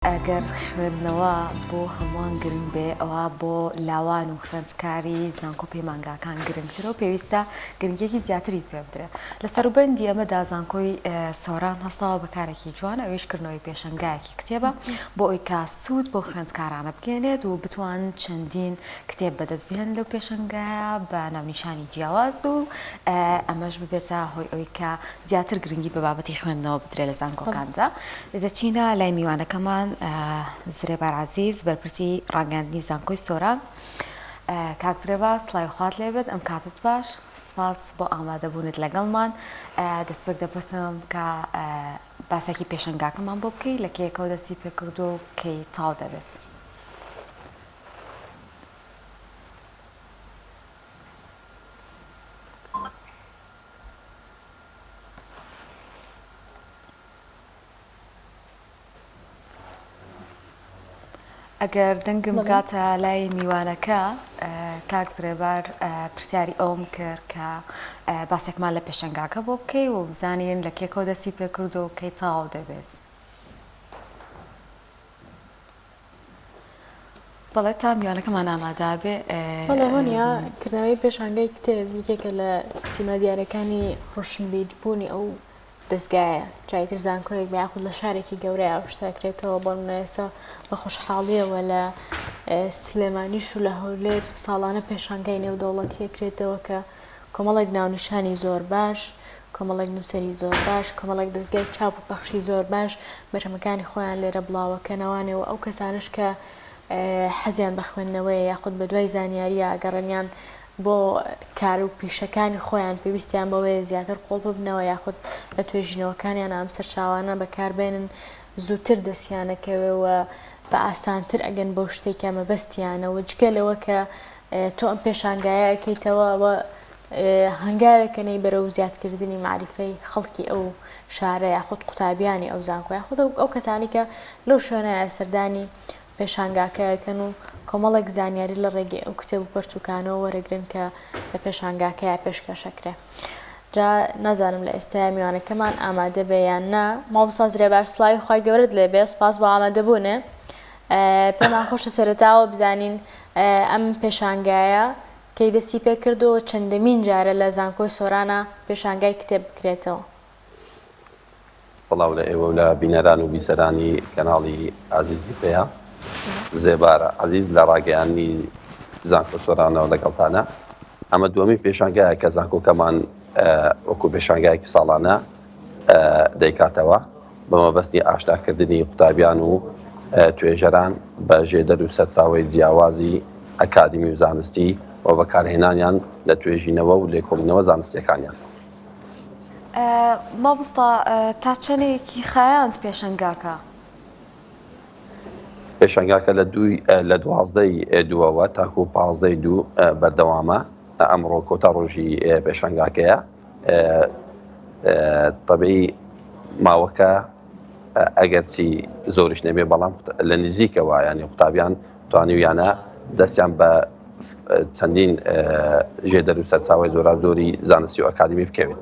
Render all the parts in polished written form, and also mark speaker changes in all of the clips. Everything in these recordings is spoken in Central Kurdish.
Speaker 1: ئەگەر خوێندنەوە بۆ هەمووان گرنگ بێ ئەوە بۆ لاوان و خوێندکاری زانکۆ پەیمانگاکان گرنگترە و پێویستە گرنگێکی زیاتری پێ بدرێت. لە سەروبەندی ئەمەدا زانکۆی سۆران هەستاوە بەکارێکی جوانە، ئەویشکردنەوەی پێشەنگایەکی کتێبە بۆ ئەوی کا سوود بۆ خوێندکارانە بگەێنێت و بتوان چەندین کتێب بەدەست بهێن لەو پێشەنگایە بە ناونیشانی جیاواز و ئەمەش ببێتە هۆی ئەوی کە زیاتر گرنگی بە بابەتی خوێندنەوە بدرێت لە زانکۆکاندا. دەچینە لای میوانەکەمان زرێبار عەزیز بەرپرسی ڕاگەاندنی زانکۆی سۆران. کاک زرێبار سڵای خوات لێبێت، ئەم کاتت باش، سپاس بۆ ئامادەبوونت لەگەڵمان. دەستپێک دەپرسم کە باسێکی پێشەنگاکەمان بۆ بکەی لە کێیەکەوە دەستی پێکردو و کەی تاو دەبێت. ئەگەر دەنگم کاتە لای میوانەکە کاک زرێبار پرسیاری ئەوم کرد کە باسێکمان لە پێشەنگاکە بۆ بکەی و بزانین لە کێکەوە دەستی پێکرد و کەی تاو دەبێت. بەڵێ تا میوانەکەمان ئامادا بێ.
Speaker 2: بەڵێ کردنەوەی پێشانگای کتێب یەکێکە لە سیمە دیارەکانی ڕۆشنبیربوونی ئەو دەستگایە جایتر زانکۆیەک یاخود لە شارێکی گەورەی ئاشتاکرێتەوە. بۆ نمونە بە خۆشحاڵیەوە لە سلێمانیش و لە هەولێر ساڵانە پێشانگای نێودەوڵەتیەکرێتەوە کە کۆمەڵێک ناونیشانی زۆر باش، کۆمەڵێک نووسەری زۆر باش، کۆمەڵێک دەستگای چاپ و پەخشی زۆر باش بەرهەمەکانی خۆیان لێرە بڵاوەکەنەوانەوە ئەو کەسانش کە حەزیان بە خوێندنەوەی یاخود بە دوای زانیاریە ئەگەڕێنیان بۆ کار و پیشەکانی خۆیان پێویستیان بەوەیە زیاتر قۆڵ ببنەوە یاخود لە توێژینەوەکانیان ئەم سەرچاوانە بەکاربێنن زووتر دەستیانەکەوێەوە بە ئاسانتر ئەگەن بەو شتێکە مەبەستیانەوە جگە لەوە کە تۆ ئەم پێشانگایە ئەکەیتەوە ئەوە هەنگاوێکەنەی بەرەو زیادکردنی معریفەی خەڵکی ئەو شارە یاخود قوتابیانی ئەو زانکۆ یاخود ئەو کەسانی کە لەو شوێنەیە سەردانی پێشانگاکەکەن و کۆمەڵێک زانیاری لە ڕێگەی ئەو کتێب و پەرتوکانەوە وەرەگرن کە لە پێشانگاکەیە پێشکەشەکرێ. جا نازانم لە ئێستای میوانەکەمان ئامادە بێ یان نا. مامۆستا زرێبار سڵاوی خوای گەورەت لێبێ، سوپاس بۆ ئامادەبوونێ. پێمان خۆشە سەرەتاوە بزانین ئەم پێشانگایە کەی دەستی پێکردەوە چەندەمین جارە لە زانکۆی سۆرانە پێشانگای کتێب بکرێتەوە.
Speaker 3: بەڵاو لە ئێوە و لە بینەران و بیسەرانی کەناڵی عەزیزی پێیە زێبارە عەزیز لە ڕاگەیاندنی زانکۆ سۆرانەوە لەگەڵتانە. ئەمە دووەمی پێشانگایە کە زانکۆکەمان وەکو پێشانگایەکی ساڵانە دەیکاتەوە بە مەبەستی ئاشتاکردنی قوتابیان و توێژەران بە ژێدەر و سەرچاوەی جیاوازی ئەکادمی و زانستی و بەکارهێنانیان لە توێژینەوە و لێکۆڵینەوە زانستیەکانیان.
Speaker 1: مامۆستا تا چەندێکی خایاند پێشەنگاکە؟
Speaker 3: پێشەنگاکە لە 12ی دووەوە تاکو 15ی دوو بەردەوامە. ئەمڕۆ کۆتا ڕۆژی پێشەنگاکەیە. تەبیعی ماوەکە ئەگەرچی زۆریش نەبێ بەڵام لە نزیکەوە ینی قوتابیان توانیویانە دەستیان بە چەندین ژێدەر و سەرچاوی زۆرا-زۆری زانستی و ئەکادمی بکەوێت.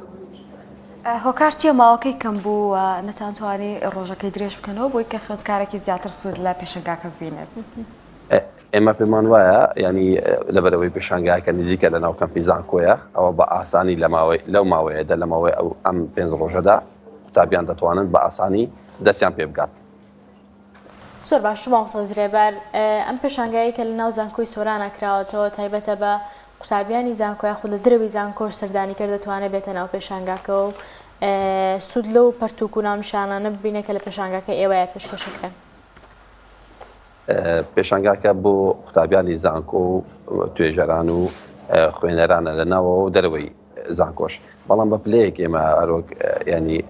Speaker 1: هۆکار چییە ماوەکەی کەم بوو نەتانتوانی ڕۆژەکەی درێژ بکەنەوە بۆی کە خوێندکارێکی زیاتر سوود لە پێشەنگاکە ببینێت؟
Speaker 3: ئێمە پێمان وایە ینی لەبەرەوەی پێشانگایەکە نزیکە لە ناو کەمپی زانکۆیە ئەوە بە ئاسانی لەو ماوەیەدا لە ماوەی ئەم 5 ڕۆژەدا قوتابیان دەتوانن بە ئاسانی دەستیان پێ بگات.
Speaker 2: زۆر باش مامۆستا زرێبار، ئەم پێشانگایە کە لە ناو زانکۆی سۆرانە کراوەتەوە تایبەتە بە قوتابیانی زانکۆ یاخود لە درەوی زانکۆش سەردانی کرد دەتوانێت بێتە ناو پێشانگاکەوە و سوود لەو پەرتوک و ناونیشانانە ببینە کە لە پێشانگاکە ئێوەیە پێشکەشەکرێن.
Speaker 3: پێشانگاکە بۆ قوتابیانی زانکۆ و توێژەران و خوێنەرانە لە ناوە و دەرەوەی زانکۆش، بەڵام بە پلەیەک ئێمە ئەرۆک ینی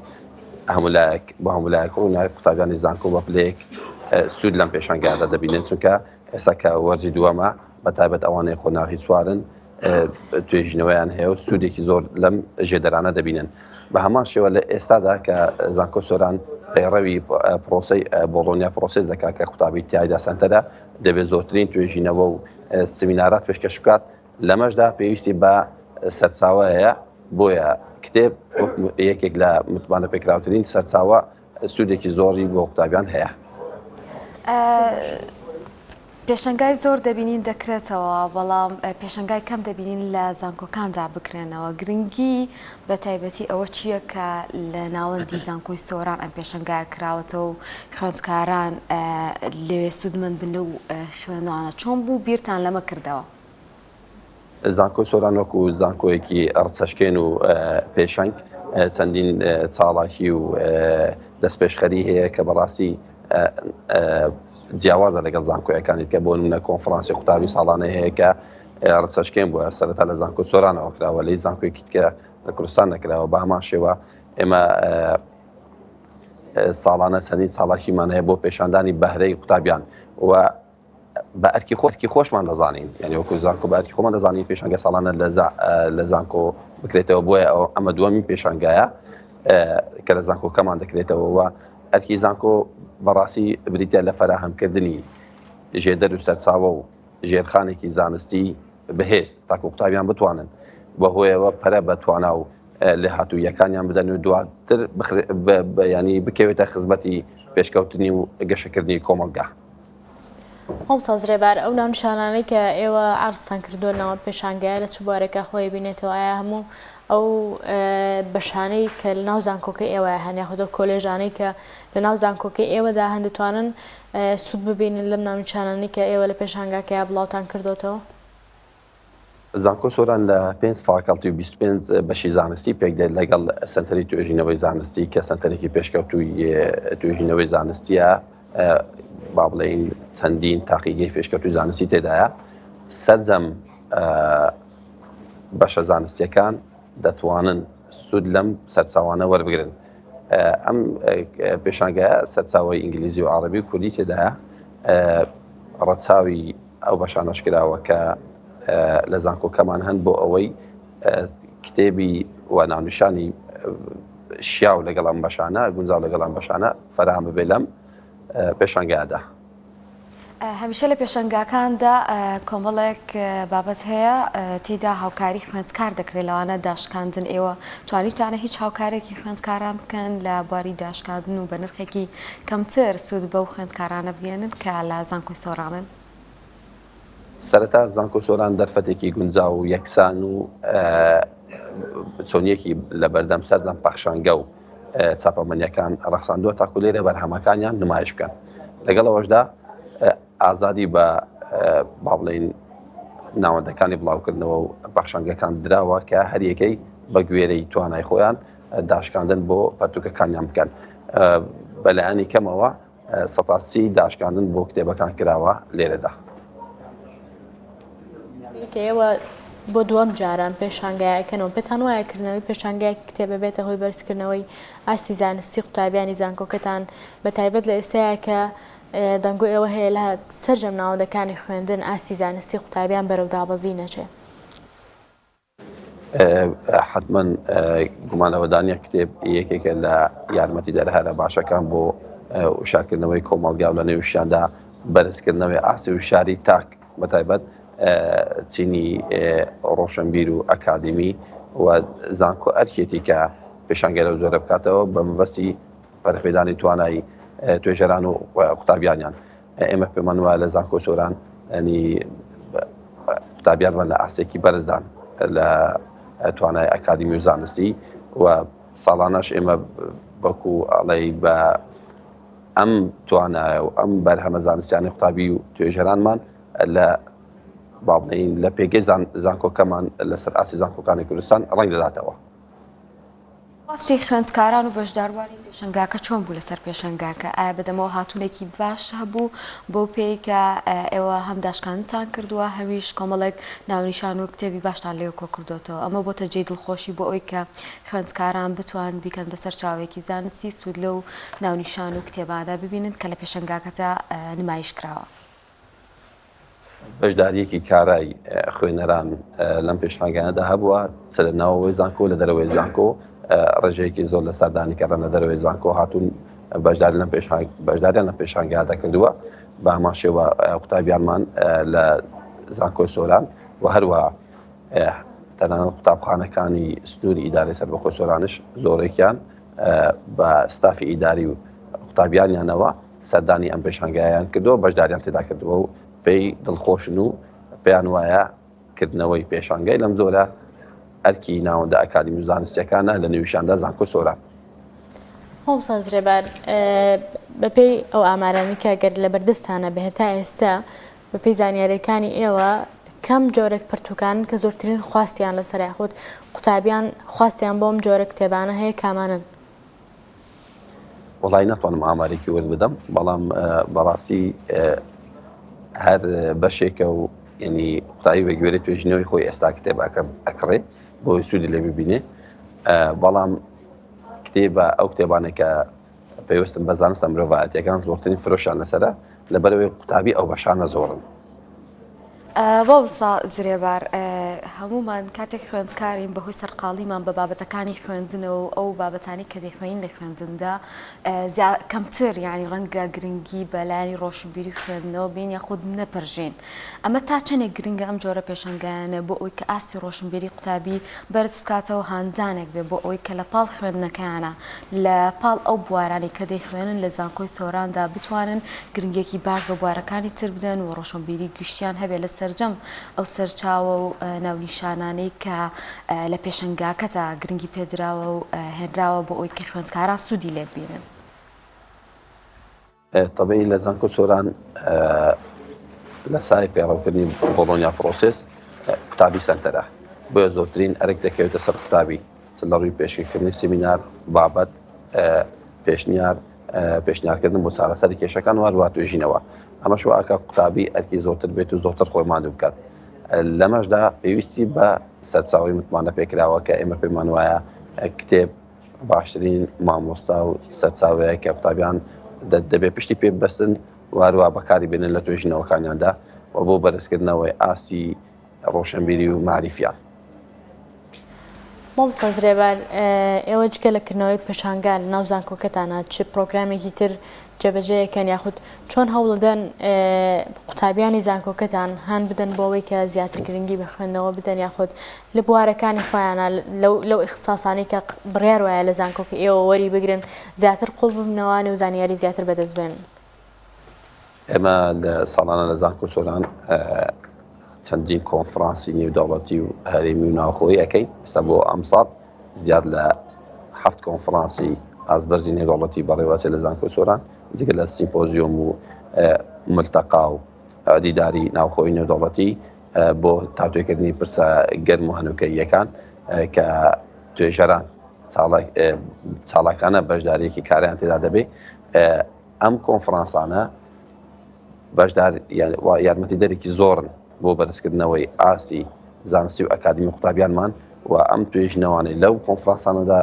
Speaker 3: هەمولایەک بۆ هەمولایەک و نای قوتابیانی زانکۆ بە پلەیەک سوود لەم پێشانگادا دەبینێت چونکە ئێستا کە وەرزی دووەمە بە تایبەت ئەوانەی خۆناغی سوارن توێژینەوەیان هەیە و سوودێکی زۆر لەم ژێدەرانە دەبینن. بە هەمان شێوە لە ئێستادا کە زانکۆ سۆران پەیڕەوی پرۆسەی بۆڵۆنیا پرۆسس دەکات کە قوتابی تایدا سنتەرە دەبێت زۆرترین توێژینەوە و سمینارات پێشکەش بکات. لەمەشدا پێویستی بە سەرچاوە هەیە بۆیە کتێب یەکێک لە متمانە پێکراوترین سەرچاوە سوودێکی زۆری بۆ قوتابیان هەیە.
Speaker 1: پێشەنگای زۆر دەبینین دەکرێتەوە بەڵام پێشەنگای کەم دەبینین لە زانکۆکاندا بکرێنەوە گرنگی بە تایبەتی ئەوە چییە کە لە ناوەندی زانکۆی سۆران ئەم پێشەنگای کراوەتەوە و خوێندکاران لەوێ سوودمەند بن و خوێنوانە چۆن بوو بیرتان لەمە کردەوە
Speaker 3: زانکۆی سۆران وەکو زانکۆیەکی ڕچەشکێن و پێشەنگ چەندین چاڵاکی و دەستپێشخەری هەیە کە بەڕاستی جیاوازە لەگەڵ زانکۆیەکانی کە بۆ نمونە کۆنفرانسی قوتابی ساڵانەی هەیە کە ڕچەشکێن بووە سەرەتا لە زانکۆ سۆرانەوە کراوە لەی زانکۆیەکی کە لە کوردستان نەکراوە بە هەمان شێوە ئێمە ساڵانە چەندین چاڵاکیمان هەیە بۆ پێشاندانی بەهرەی قوتابیان و بە ئەرکی خۆشمان دەزانین یعنی وەکو زانکۆ بە ئەرکی خۆمان دەزانین پێشەنگە ساڵانە لە زانکۆ بکرێتەوە بۆیە ئەمە دووەمین پێشەنگایە کە لە زانکۆکەمان دەکرێتەوە و ئەرکی زانکۆ بەڕاستی بریتە لە فەراهەمکردنی ژێدەر و سەرچاوە و ژێرخانێکی زانستی بەهێز تاکو قوتابیان بتوانن بەهۆیەوە پەرە بەتوانا و لە هاتوویەکانیان بدەن و دواتر ینی بکەوێتە خزمەتی پێشکەوتنی و گەشەکردنی کۆمەلگا.
Speaker 2: هەم سازرێبار ئەو ناونیشانانەی کە ئێوە عرضتان کردووە ناوە پێشانگایە لە چوبارێکە خۆی بینێتەوە ئایا هەموو ئەو بەشانەی کە لە ناو زانکۆکەی ئێوە هەن یاخودە کۆلێژانەی کە لە ناو زانکۆکەی ئێوەدا هەن دەتوانن سوود ببینن لەم ناونیشانانەی کە ئێوە لە پێشانگاکەیە بڵاوتان کردوتەوە؟
Speaker 3: زانکۆ سۆران لە 5 فاکەڵتی و 25 بەشی زانستی پێکدێت لەگەڵ سنتەری توێژینەوەی زانستی کە سنتەرێکی پێشکەوتووی توێژینەوەی زانستیە با بڵێین چەندین تاقیگەی پێشکەوتوی زانستی تێدایە سەرجەم بەشە زانستیەکان دەتوانن سوود لەم سەرچاوانە وەربگرن ئەم پێشانگایە سەرچاوی ئینگلیزی و عەرەبی و کوردی تێدایە ڕەچاوی ئەو بەشانەش کراوە کە لە زانکۆکەمان هەن بۆ ئەوەی کتێبی و ناونیشانی شیاو لەگەڵ ئەم بەشانە گونجاو لەگەڵ ئەم بەشانە فەرهەم ببێ لەم پێشانگایەدا.
Speaker 1: هەمیشە لە پێشەنگاکاندا کۆمەڵێک بابەت هەیە تێدا هاوکاری خوێندکار دەکرێت لەوانە داشکاندن ئێوە توانیتانە هیچ هاوکارێکی خوێندکاران بکەن لە بواری داشکاندن و بە نرخێکی کەمتر سوود بەو خوێندکارانە بگەێنن کە لە زانکۆی سۆرانن؟
Speaker 3: سەرەتا زانکۆ سۆران دەرفەتێکی گونجاو و یەکسان و چۆنیەکی لە بەردەم سەرجەم پەخشانگە و چاپەمەنیەکان ڕەخساندووە تاکو لێرە بەرهەمەکانیان نمایش بکەن لەگەڵەوەشدا ئازادی بە با بڵێین ناوەندەکانی بڵاوکردنەوە و بەخشانگەکان دراوە کە هەر یەکەی بە گوێرەی توانای خۆیان داشکاندن بۆ پەرتوکەکانیان بکەن بەلایانی کەمەوە 130 داشکاندن بۆ کتێبەکان کراوە لێرەدا.
Speaker 2: ئێوە بۆ دووەم جاران پێشانگایەکەنەوە پێتان وایە کردنەوەی پێشانگای کتێبە بێتە هۆی بەرزکردنەوەی ئاستی زانستی قوتابیانی زانکۆکەتان بە تایبەت لە ئێستاە کە دەنگۆ ئێوە هەیە لە سەرجەم ناوەندەکانی خوێندن ئاستی زانستی قوتابیان بەرەو دابەزی نەچێ؟
Speaker 3: حتمما گومانەوەدانیە کتێب یەکێکە لە یارمەتی دەرهەرە باشەکان بۆ وشارکردنەوەی کۆمەڵگا و لە نێوشیاندا بەرزکردنەوەی ئاستی و شاری تاک بە تایبەت چینی ڕۆشنبیر و ئەکادمی و زانکۆ ئەرکێتی کە پێشانگە لەو زۆرە بکاتەوە بە مەبەستی پەرەپێدانی توانایی توێژەران و قوتابیانیان ئێمە پێمان وایە لە زانکۆ سۆران ینی قوتابیانمان لە ئاسێکی بەرزدان لە توانای ئەکادمی و زانستی و ساڵانەش ئێمە بەکو ئەڵێ بە ئەم توانایە و ئەم بەرهەمە زانستیانی قوتابی و توێژەرانمان لە باڵین لە پێگەی زانکۆکەمان لەسەر ئاسی زانکۆکانی کوردستان ڕەنگ دەداتەوە.
Speaker 1: واستی خوێندکاران و بەشداروانی پێشەنگاکە چۆن بوو لەسەر پێشەنگاکە؟ ئایا بەدەمەوە هاتوونێکی باش هەبوو بۆ پێی کە ئێوە هەم داشکانتان کردووە هەمیش کۆمەڵێک ناونیشان و کتێبی باشتان لێو کۆ کردوتەوە ئەمە بۆتە جێی دڵخۆشی بۆ ئەوی کە خوێندکاران بتوان بیکەن بەسەر چاوێکی زانستی سوود لەو ناونیشان و کتێباندا ببینن کە لە پێشەنگاکەدا نمایش کراوە؟
Speaker 3: بەشداریەکی کارای خوێنەران لەم پێشانگانەدا هەبووە چ لە ناوەوەی زانکۆ لە دەرەوەی زانکۆ ڕێژەیەکی زۆر لە سەردانی کەڕەن لە دەرەوەی زانکۆ هاتوون بەشداریان لە پێشانگادا کردووە بە هەمان شێوە قوتابیانمان لە زانکۆی سۆران و هەروەها تەنانەت قوتابخانەکانی سنووری ئیدارەی سەربەخۆی سۆرانش زۆرێکیان بە ستافی ئیداری و قوتابیانیانەوە سەردانی ئەم پێشانگایان کردەوە بەشداریان تێدا کردەوە و پێی دڵخۆشن و پێیان وایە کردنەوەی پێشانگای لەم زۆرە ئەرکی ناوەندە ئەکادمی و زانستیەکانە لە نێویشاندا زانکۆ سۆران.
Speaker 2: مامۆستا زرێبار بەپێی ئەو ئامارانی کە گەر لە بەردەستانە بێت تا ئێستا بەپێی زانیاریەکانی ئێوە کەم جۆرەك پرتوکانن کە زۆرترین خواستیان لەسەر یاخود قوتابیان خواستیان بۆم جۆرە کتێبانە هەیە کامانن؟
Speaker 3: وڵای ناتوانم ئامارێکی وەرد بدەم بەڵام بەڕاستی هەر بەشێکە و ینی قوتابی بە گوێرە توێژینەوەی خۆی ئێستا کتێبەکە ئەکڕێ بۆی سوودی لێ ببینێ بەڵام کتێبە ئەو کتێبانێکە پێویستم بە زانستە مرۆڤایەتیەکان زۆرترین فرۆشیان لەسەرە لەبەرەوەی قوتابی ئەو بەشانە زۆرن.
Speaker 1: بەوسا زرێبار هەمومان کاتێک خوێندکارین بەهۆی سەرقاڵیمان بە بابەتەکانی خوێندنەوە و ئەو بابەتانی کە دەیخوێنین لە خوێندندا کەمتر یعنی ڕەنگە گرنگی بەلایانی ڕۆشنبیری خوێندنەوە بین یاخود نەپەرژین. ئەمە تا چەندێک گرنگە ئەم جۆرە پێشەنگایانە بۆ ئەوی کە ئاستی ڕۆشنبیری قوتابی بەرز بکاتەوە هاندانێک بێ بۆ ئەوی کە لە پاڵ خوێندنەکانە لە پاڵ ئەو بوارانی کە دەیخوێنن لە زانکۆی سۆراندا بتوانن گرنگێکی باش بە بوارەکانی تر بدەن و ڕۆشنبیری گشتیان هەبێت لە سەرجەم ئەو سەرچاوە و ناونیشانانەی کە لە پێشەنگاکەتە گرنگی پێدراوە و هێنراوە بۆ ئەوی کە خوێندکاران سوودی لێ ببینن.
Speaker 3: طبعی لە زانکۆ سۆران لە سای پێڕەوکردنی بۆڵۆنیا پرۆسس قوتابی سەنتەرە بۆیە زۆرترین ئەرێک دەکەوێتە سەر قوتابی چ لە ڕووی پێشکەشکردنی سیمینار بابەت پێشنیارکردن بۆ چارەسەری کێشەکان وهروە توێژینەوە ئەمەش واکە قوتابی ئەرکی زۆرتر بێت و زۆرتر خۆی ماندوو بکات. لەمەشدا پێویستی بە سەرچاوی متمانە پێکراوە کە ئێمە پێمان وایە کتێب باشترین مامۆستا و سەرچاوەیە کە قوتابیان دەبێت پشتی پێ ببەستن وهروە بەکاری بێنن لە توێژینەوەکانیاندا و بۆ بەرزکردنەوەی ئاسی ڕۆشنبیری و معریفیان.
Speaker 2: مامۆستا زرێبار ئێوە جگە لەکردنەوەی پێشانگا لە ناو زانکۆکەتانە چ پرۆگرامێکی تر جێبەجێیەکەن یاخود چۆن هەوڵدەن قوتابیانی زانکۆکەتان هەن بدەن بۆ ئەوەی کە زیاتر گرنگی بە خوێندنەوە بدەن یاخود لە بوارەکانی خۆیانە لەو ئیختصاسانەی کە بڕیار وایە لە زانکۆکە ئێوە وەری بگرن زیاتر قوڵ ببنەوە و زانیاری زیاتر بەدەست بێن؟
Speaker 3: ئێمە لە ساڵانە لە زانکۆ سۆران چەندین کۆنفرانسی نێودەوڵەتی و هەرێمی و ناوخۆیی ئەەکەین ئێستا بۆ ئەم ساڵ زیاد لە 7 کۆنفرانسی ئازبەرزی نێودەوڵەتی بەڕێوەتی لە زانکۆ سۆران جگە لە سیمپۆزیۆم و ملتەقا و دیداری ناوخۆیی نێودەوڵەتی بۆ تاتوێکردنی پرسە گەرم و هەنووکەییەکان کە توێژەران چاڵاکانە بەشداریەکی کاریان تێدا دەبێت. ئەم کۆنفرانسانە بەشدار یارمەتی دەرێکی زۆرن بۆ بەرزکردنەوەی ئاستی زانستی و ئەکادمی قوتابیانمان و ئەم توێژینەوانەی لەو کۆنفرانسانەدا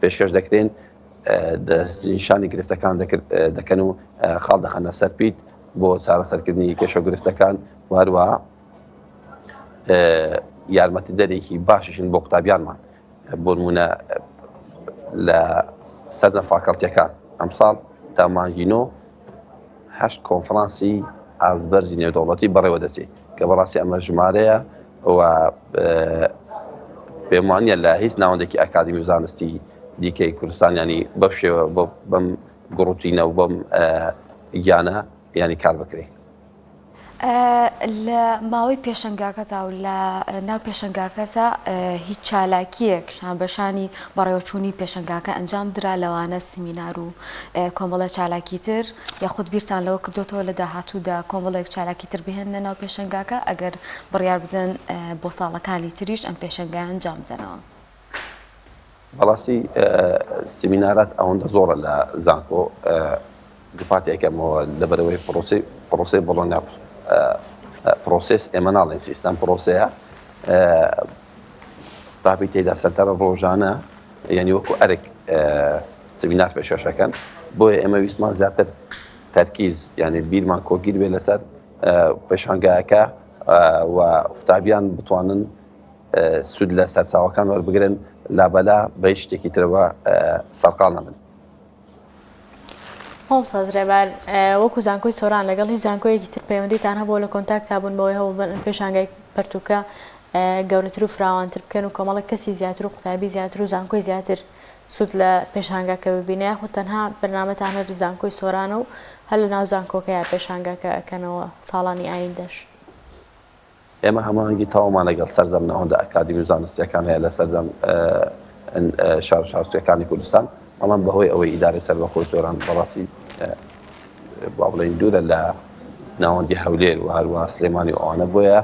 Speaker 3: پێشکەش دەکرێن نیشانی گرفتەکان دەکەن و خاڵ دەخەنە سەرپیت بۆ چارەسەرکردنی کێشە گرفتەکان وهروە یارمەتی دەرێکی باشیشن بۆ قوتابیانمان بۆ نمونە لە سەردە فاکەڵتیەکان ئەمساڵ تا مانگینۆ 8 کۆنفرانسی ئازبەرزی نێودەوڵەتی بەڕێوە دەچێت کە بەڕاستی ئەمە ژمارەیە و پێم وانیە لە هیچ ناوەندێکی ئەکادمی و زانستی دیکەی کوردستانیانی بەو شێوە بەم گڕوتینە و بەم گیانە ینی کار بکرێت.
Speaker 1: لە ماوەی پێشەنگاکەتا و لە ناو پێشەنگاکەتە هیچ چالاکیەک شانبەشانی بەڕێوەچوونی پێشەنگاکە ئەنجام درا لەوانە سیمینار و کۆمەڵە چالاکی تر یاخود بیرتان لەوە کردوتەوە لە داهاتوودا کۆمەڵێک چالاکی تر بهێنە ناو پێشەنگاکە ئەگەر بڕیار بدەن بۆ ساڵەکانی تریش ئەم پێشەنگای ئەنجام بدەنەوە؟
Speaker 3: بەڵاستی سیمینارات ئەوەندە زۆرە لە زانکۆ دوپاتێکەمەوە لەبەرەوەی پرۆسی بۆڵۆنیا پرۆسس ئێمە ناڵێن سیستەم پرۆسەیە قوتابی تێدا سەرتەرە ڕۆژانە یعنی وەکو ئەرێک سیمینار پێشکەشەکەن بۆیە ئێمە ویسمان زیاتر تەرکیز یعنی بیرمان کۆگیر بێ لەسەر پێشانگایەکە و قوتابیان بتوانن سوود لە سەرچاوەکان وەربگرن لابەلا بە شتێکی ترەوە سەرقاڵ نەبن.
Speaker 2: مامۆستا زرێبار وەکو زانکۆی سۆران لەگەڵ هیچ زانکۆیەکی تر پەیوەندیتان هەبووە لە کۆنتاکت هابوون بەوەی هەوڵ پێشانگای پەرتووکە گەورەتر و فراوانتر بکەن و کۆمەڵێک کەسی زیاتر و قوتابی زیاتر و زانکۆی زیاتر سوود لە پێشانگاکە ببینێ خۆ تەنها بەرنامەتان هەر زانکۆی سۆرانە و هەر لە ناو زانکۆکەیە پێشانگاکە ئەکەنەوە ساڵانی ئایندەش.
Speaker 3: ئێمە هەمانگی تاوامان لەگەڵ سەردەمنەوەندا ئەکادیمی زانستیەکان هەیە لە سەردەم شارچوویەکانی کوردستان، بەڵام بەهۆی ئەوەی ئیدارەی سەربەخۆی سۆران بەڕاستی با بڵێن دوورە لە ناوەندی هەولێر و هەروەها سلێمانی و ئەوانە بۆیە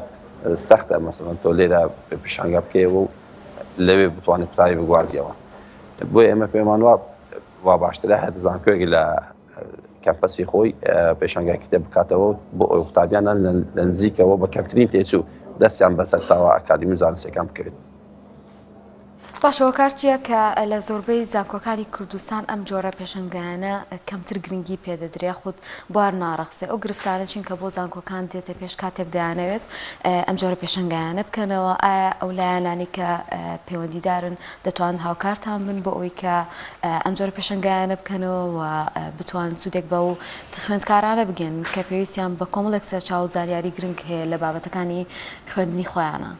Speaker 3: سەختە مەسەڵەن تۆ لێرە پێشانگا بکەیەوە و لەوێ بتوانێت قوتابی بگوازیەوە. بۆیە ئێمە پێمان وا باشترە هەر زانکۆیەکی لە کەمپەسی خۆی پێشانگای کتێب بکاتەوە بۆ ئەو قوتابیانان لە نزیکەوە بە کەمترین تێچوو دەستیان بەسەر چاوە ئەکادیمی زانستیەکان بکەوێت.
Speaker 1: باشەوە کارچیە کە لە زۆربەی زانکۆکانی کوردستان ئەم جۆرە پێشنگایانە کەمتر گرنگی پێدەدرێ خودت بوار ناڕەخسێ ئەو گرفتانە چین کە بۆ زانکۆکان دێتە پێش کاتێک دەیانەوێت ئەم جۆرە پێشنگایانە بکەنەوە. ئایا ئەو لایەنانی کە پەیوەندیدارن دەتوان هاوکارتان بن بۆ ئەوەی کە ئەم جۆرە پێشنگایانە بکەنەوە و بتوان سوودێک بە و خوێندکارانە بگەن کە پێویستیان بە کۆمەڵێک سەرچاو و زانیاری گرنگ هەیە لە بابەتەکانی خوێندنی خۆیانە؟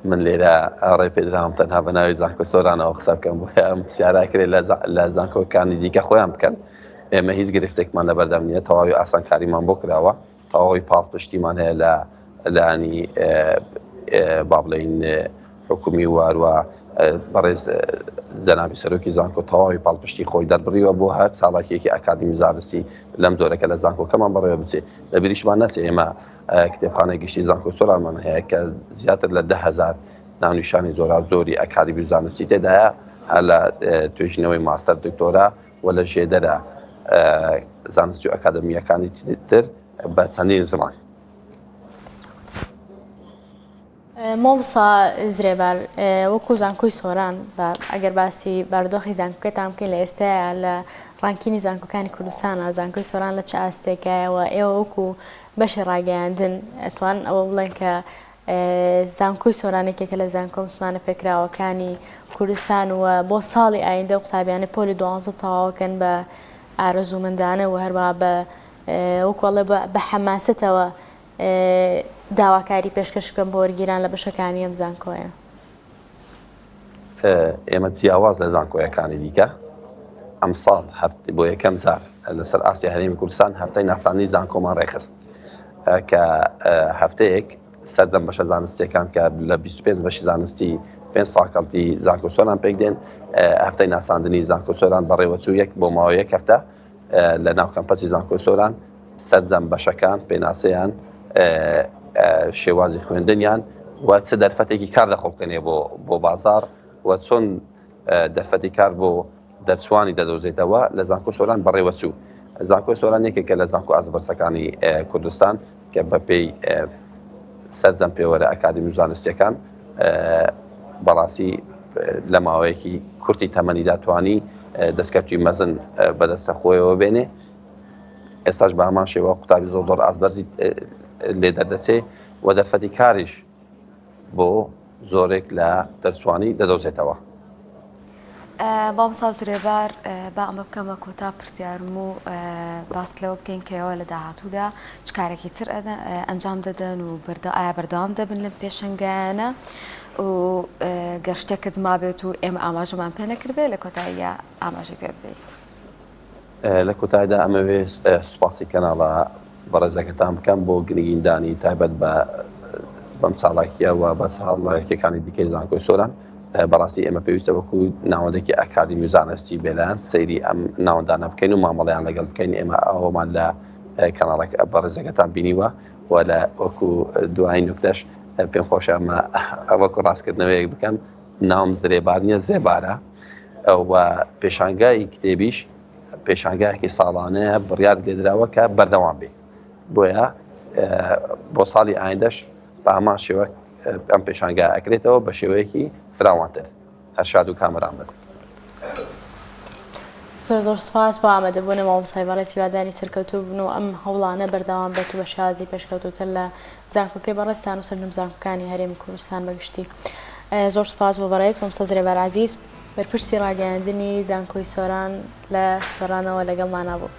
Speaker 3: من لێرە ڕێ پێدراوم تەنها بە ناوی زانکۆ سۆرانەوە قسە بکەم بۆ ئەم پرسیارەکرێت لە زانکۆکانی دیکە خۆیان بکەن. ئێمە هیچ گرفتێکمان لەبەردەم نییە، تەواوی ئاسانکاریمان بۆ کراوە، تەواوی پاڵپشتیمان هەیە لە لانی با بڵێین حکومی واروە بەڕێز جەنابی سەرۆکی زانکۆ تەواوی پاڵپشتی خۆی دەربڕیوە بۆ هەر ساڵێکێکی ئەکادیمی زانستی لەم جۆرەکە لە زانکۆکەمان بەڕێوە بچێت. لە بیریشمان نەچێ ئێمە کتێبخانەی گشتی زانکۆ سۆرانمان هەیە کە زیاتر لە 10,000 ناونیشانی زۆری ئەکادیمی زانستی تێدایە، هەر لە توێژینەوەی ماستەر دکتۆرا و لە ژێدەرە زانستی و ئەکادمیەکانی تر بە چەندین زمان.
Speaker 2: مامۆستا زرێبەر وەکو زانکۆی سۆران ئەگەر باسی بارودۆخی زانکۆکەتان بکەین لە ئێستاە لە ڕانکینی زانکۆکانی کوردستانە زانکۆی سۆران لە چه ئاستێکایەوە ئێوە وەکو بەشی ڕاگەیاندن ئەتوان ئەوە بڵێن کە زانکۆی سۆرانێکێکە لە زانکۆ متمانە پێکراوەکانی کوردستان وە بۆ ساڵی ئایندە قوتابیانە پۆلی 12 تەواوکەن بە ئارەزوومەندانە و هەروە بە وەکوڵێ بە حەماستەوە داواکاری پێشکەش بکەن بۆ وەرگیران لە بەشەکانی ئەم زانکۆیە.
Speaker 3: ئێمە جیاواز لە زانکۆیەکانی دیکە ئەم ساڵ بۆ یەکەم جار لەسەر ئاسیا هەرێمی کوردستان هەفتەی ناسانی زانکۆمان ڕێخست کە هەفتەیەک سەردەم بەشە زانستیەکان کە لە 25 بەشی زانستی 5 فاکەڵتی زانکۆ سۆران پێک دێن هەفتەی ناساندنی زانکۆ سۆران بەڕێوەچوو یەک بۆ ماوە یەک هەفتە لە ناو کەمپەسی زانکۆ سۆران سەرجەم بەشەکان پێناسەیان شێوازی خوێندنیان و چ دەرفەتێکی کار دەخۆڵکەنێ بۆ بازار و چۆن دەرفەتی کار بۆ دەرچوانی دەدۆزێتەوە لە زانکۆ سۆران بەڕێوەچوو. زانکۆ سۆران یەکێکە لە زانکۆ ئازبەرسەکانی کوردستان کە بەپێی سەرجەم پێوەرە ئەکادیمی زانستیەکان بەڕاستی لە ماوەیەکی کورتی تەمەنی داتوانی دەستکەوتی مەزن بەدەستە خۆیەوە بێنێ. ئێستاش بە هەمان شێوە قوتابی زۆر ئازبەرزی لێ دەردەچێ و دەرفەتی کاریش بۆ زۆرێک لە دەرچوانی دەدۆزێتەوە.
Speaker 1: مامۆستا زرێبەر با ئەمە بکەمە کۆتا پرسیارم و باس لەوە بکەین کەەوە لە داهاتوودا چ کارێکی تر ئەنجام دەدەن و ئایا بەردەوام دەبن لەم پێشنگایانە و گەشتێکت مابێت و ئێمە ئاماژەمان پێ نەکردبێ لە کۆتاییە ئاماژەی پێ بدەیت؟
Speaker 3: لە کۆتاییدا ئەمەوێ سوپاسی کەناڵە بەڕێزەکەتان بکەم بۆ گرنگیندانی تایبەت بەم ساڵاکیە و بە ساڵێکەکانی دیکەی زانکۆی سۆران. بەڕاستی ئێمە پێویستە وەکو ناوەندێکی ئەکادیمی زانستی بێلایەن سەیری ئەم ناوەندانە بکەین و مامەڵەیان لەگەڵ بکەین. ئێمە ئەومان لە کەناڵێک بەڕێزەکەتان بینیوە و لە وەکو دوای نوکتەش پێم خۆشە وەکو ڕاستکردنەوەیەک بکەم ناوم زرێبار نییە زێبارە و پێشانگای کتێبیش پێشانگایەکی ساڵانەیە بڕیار لێدراوە کە بەردەوام بێ. بۆیە بۆ ساڵی ئایندەش بە هەمان شێوە ئەم پێشانگای ئەکرێتەوە بە شێوەیەکی فراوانتر. هەر شاد و کامەران بن.
Speaker 2: زۆر سپاس بۆ ئامادەبوونە مامۆستای بەڕێز هیواداری سەرکەوتوو بن و ئەم هەوڵانە بەردەوام بێت و بە شازی پێشکەوتوتر لە زانکۆکەی بەڕێستان و سەرنجەم زانکۆکانی هەرێمی کوردستان بەگشتی. زۆر سپاس بۆ بەڕێز مامۆستا زرێبەر عەزیز بەرپرسی ڕاگەیاندنی زانکۆی سۆران لە سۆرانەوە لەگەڵمان بوو.